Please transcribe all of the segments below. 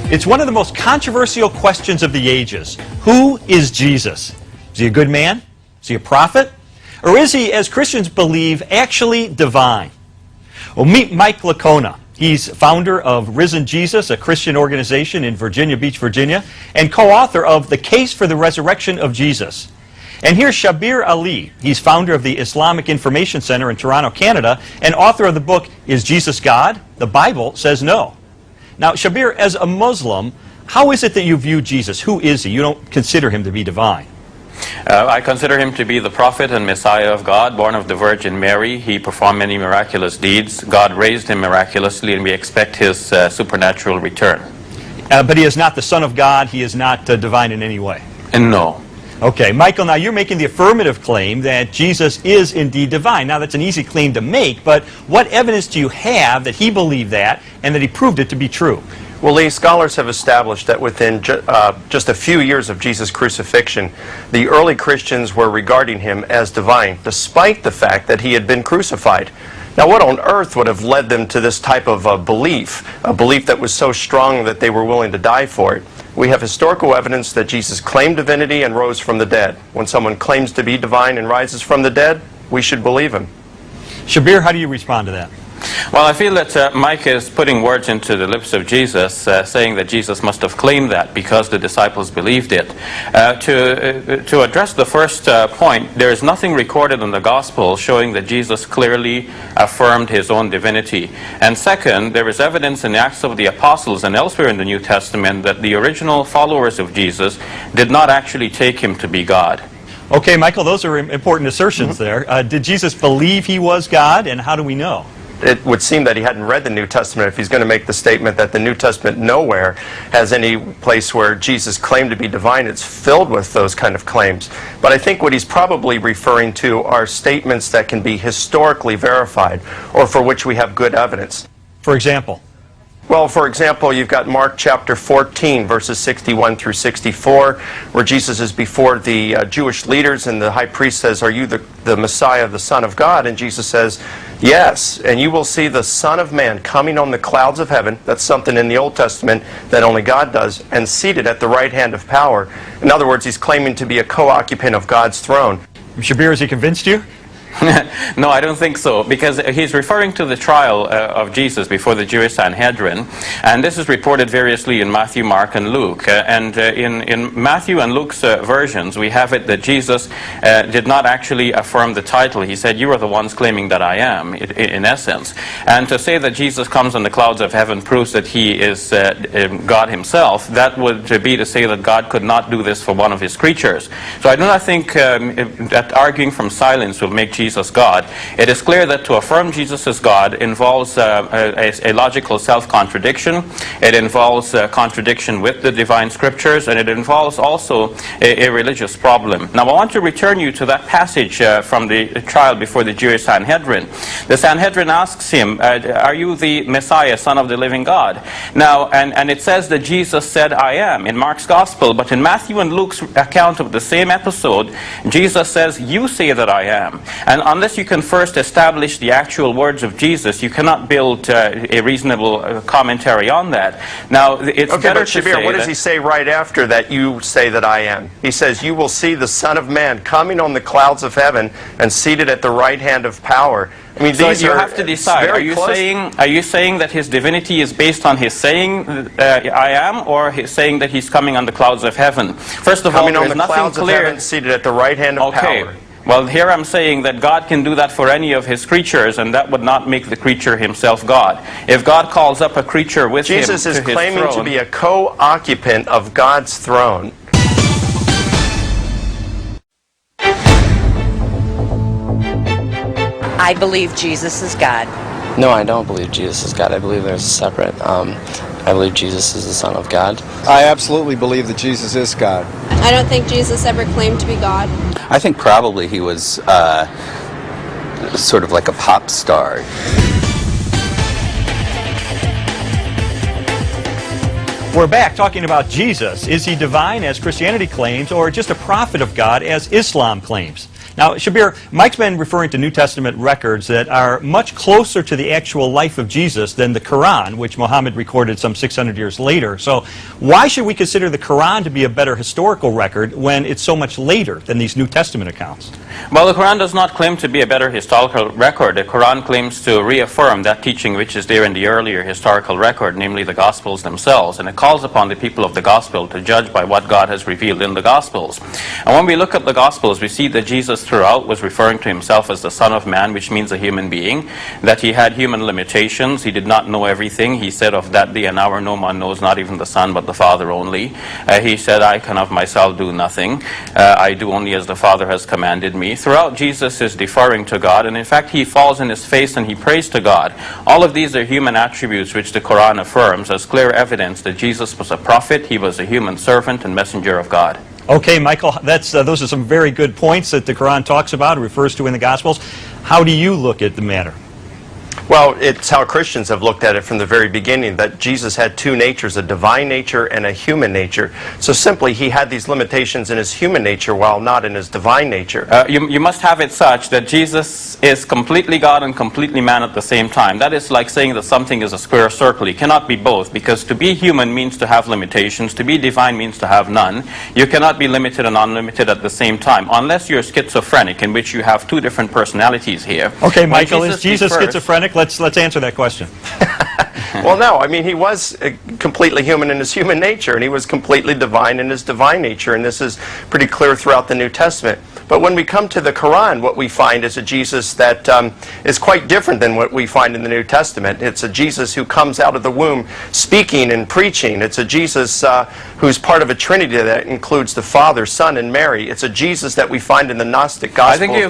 It's one of the most controversial questions of the ages. Who is Jesus? Is he a good man? Is he a prophet? Or is he, as Christians believe, actually divine? Well, meet Mike Licona. He's founder of Risen Jesus, a Christian organization in Virginia Beach, Virginia, and co-author of The Case for the Resurrection of Jesus. And here's Shabir Ali. He's founder of the Islamic Information Center in Toronto, Canada, and author of the book, Is Jesus God? The Bible Says No. Now, Shabir, as a Muslim, how is it that you view Jesus? Who is he? You don't consider him to be divine. I consider him to be the prophet and Messiah of God, born of the Virgin Mary. He performed many miraculous deeds. God raised him miraculously, and we expect his supernatural return. But he is not the Son of God. He is not divine in any way. And no. Okay, Michael, now you're making the affirmative claim that Jesus is indeed divine. Now, that's an easy claim to make, but what evidence do you have that he believed that and that he proved it to be true? Well, Lee, scholars have established that within just a few years of Jesus' crucifixion, the early Christians were regarding him as divine, despite the fact that he had been crucified. Now, what on earth would have led them to this type of a belief that was so strong that they were willing to die for it? We have historical evidence that Jesus claimed divinity and rose from the dead. When someone claims to be divine and rises from the dead, we should believe him. Shabir, how do you respond to that? Well, I feel that Mike is putting words into the lips of Jesus, saying that Jesus must have claimed that because the disciples believed it. To address the first point, there is nothing recorded in the Gospel showing that Jesus clearly affirmed his own divinity. And second, there is evidence in the Acts of the Apostles and elsewhere in the New Testament that the original followers of Jesus did not actually take him to be God. Okay, Michael, those are important assertions there. Did Jesus believe he was God, and how do we know? It would seem that he hadn't read the New Testament if he's going to make the statement that the New Testament nowhere has any place where Jesus claimed to be divine. It's filled with those kind of claims. But I think what he's probably referring to are statements that can be historically verified or for which we have good evidence. For example? Well, for example, you've got Mark chapter 14, verses 61 through 64, where Jesus is before the Jewish leaders, and the high priest says, "Are you the Messiah, the Son of God?" And Jesus says, "Yes, and you will see the Son of Man coming on the clouds of heaven." That's something in the Old Testament that only God does, and seated at the right hand of power. In other words, he's claiming to be a co-occupant of God's throne. Shabir, has he convinced you? No, I don't think so, because he's referring to the trial of Jesus before the Jewish Sanhedrin, and this is reported variously in Matthew, Mark, and Luke. In Matthew and Luke's versions, we have it that Jesus did not actually affirm the title. He said, "You are the ones claiming that I am," in essence. And to say that Jesus comes on the clouds of heaven proves that he is God himself. That would be to say that God could not do this for one of his creatures. So I do not think that arguing from silence will make Jesus God. It is clear that to affirm Jesus as God involves a logical self-contradiction. It involves contradiction with the divine scriptures, and it involves also a religious problem. Now, I want to return you to that passage from the trial before the Jewish Sanhedrin. The Sanhedrin asks him, "Are you the Messiah, Son of the living God?" Now, and it says that Jesus said, "I am," in Mark's Gospel, but in Matthew and Luke's account of the same episode, Jesus says, "You say that I am." And unless you can first establish the actual words of Jesus, you cannot build a reasonable commentary on that. Now, it's okay, better but to Shabir, say what does he say right after that? "You say that I am." He says, "You will see the Son of Man coming on the clouds of heaven and seated at the right hand of power." I mean, so these you are have to decide. Are you saying that his divinity is based on his saying "I am," or his saying that he's coming on the clouds of heaven? First of all, there is nothing clear. Heaven, seated at the right hand of power. Well, here I'm saying that God can do that for any of his creatures, and that would not make the creature himself God. If God calls up a creature with him to his throne... Jesus is claiming to be a co-occupant of God's throne. I believe Jesus is God. No, I don't believe Jesus is God. I believe there's a separate... I believe Jesus is the Son of God. I absolutely believe that Jesus is God. I don't think Jesus ever claimed to be God. I think probably he was sort of like a pop star. We're back talking about Jesus. Is he divine, as Christianity claims, or just a prophet of God, as Islam claims? Now, Shabir, Mike's been referring to New Testament records that are much closer to the actual life of Jesus than the Quran, which Muhammad recorded some 600 years later. So why should we consider the Quran to be a better historical record when it's so much later than these New Testament accounts? Well, the Quran does not claim to be a better historical record. The Quran claims to reaffirm that teaching which is there in the earlier historical record, namely the Gospels themselves. And it calls upon the people of the Gospel to judge by what God has revealed in the Gospels. And when we look at the Gospels, we see that Jesus throughout was referring to himself as the Son of Man, which means a human being, that he had human limitations. He did not know everything. He said, of that day and hour no one knows, not even the Son, but the Father only. He said, I can of myself do nothing. I do only as the Father has commanded me. Throughout, Jesus is deferring to God, and in fact he falls on his face and he prays to God. All of these are human attributes which the Quran affirms as clear evidence that Jesus was a prophet, he was a human servant and messenger of God. Okay, Michael, those are some very good points that the Quran talks about, refers to in the Gospels. How do you look at the matter? Well, it's how Christians have looked at it from the very beginning, that Jesus had two natures, a divine nature and a human nature. So simply, he had these limitations in his human nature while not in his divine nature. You must have it such that Jesus is completely God and completely man at the same time. That is like saying that something is a square circle. It cannot be both, because to be human means to have limitations. To be divine means to have none. You cannot be limited and unlimited at the same time, unless you're schizophrenic, in which you have two different personalities here. Okay, Michael, is Jesus schizophrenic? Let's answer that question. Well, no. I mean, he was completely human in his human nature, and he was completely divine in his divine nature, and this is pretty clear throughout the New Testament. But when we come to the Quran, what we find is a Jesus that is quite different than what we find in the New Testament. It's a Jesus who comes out of the womb speaking and preaching. It's a Jesus who's part of a Trinity that includes the Father, Son, and Mary. It's a Jesus that we find in the Gnostic Gospel. I think you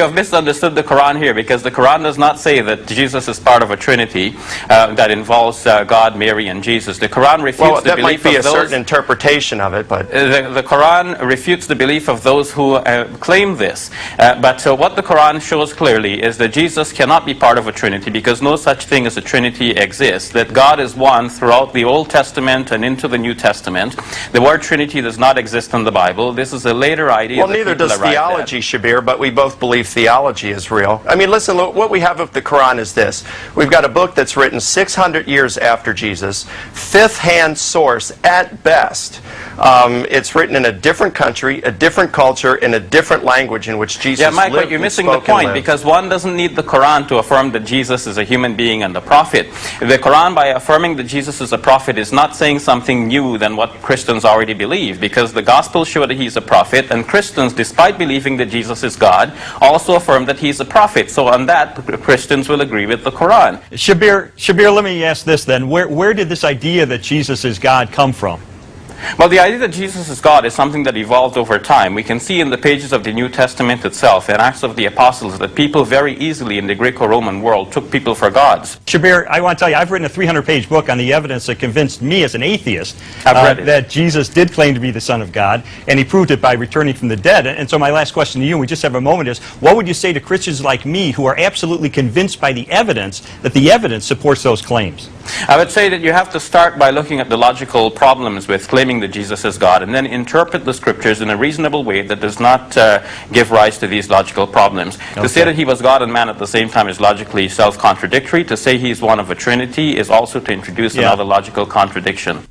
have misunderstood the Quran here, because the Quran does not say that Jesus is part of a Trinity that involves God, Mary, and Jesus. The Quran refutes the belief of those. Well, that might be a certain interpretation of it, but the Quran refutes the belief of those who claim this. But what the Quran shows clearly is that Jesus cannot be part of a Trinity, because no such thing as a Trinity exists. That God is one throughout the Old Testament and into the New Testament. The word Trinity does not exist in the Bible. This is a later idea. Well, neither does theology, Shabir, but we both believe theology is real. I mean, listen, look, what we have of the Quran is this. We've got a book that's written 600 years after Jesus, fifth-hand source at best. It's written in a different country, a different culture, in a different language in which Jesus lived. Yeah, Mike, but you're missing the point, because one doesn't need the Quran to affirm that Jesus is a human being and a prophet. The Quran, by affirming that Jesus is a prophet, is not saying something new than what Christians already believe, because the Gospels show that he's a prophet, and Christians, despite believing that Jesus is God, also affirm that he's a prophet. So on that, Christians will agree with the Quran. Shabir, let me ask this then. Where did this idea that Jesus is God come from? Well, the idea that Jesus is God is something that evolved over time. We can see in the pages of the New Testament itself and Acts of the Apostles that people very easily in the Greco-Roman world took people for gods. Shabir, I want to tell you, I've written a 300-page book on the evidence that convinced me as an atheist that Jesus did claim to be the Son of God, and he proved it by returning from the dead. And so my last question to you, and we just have a moment, is what would you say to Christians like me who are absolutely convinced by the evidence that the evidence supports those claims? I would say that you have to start by looking at the logical problems with claiming that Jesus is God, and then interpret the scriptures in a reasonable way that does not give rise to these logical problems. Okay. To say that he was God and man at the same time is logically self-contradictory. To say he's one of a Trinity is also to introduce another logical contradiction.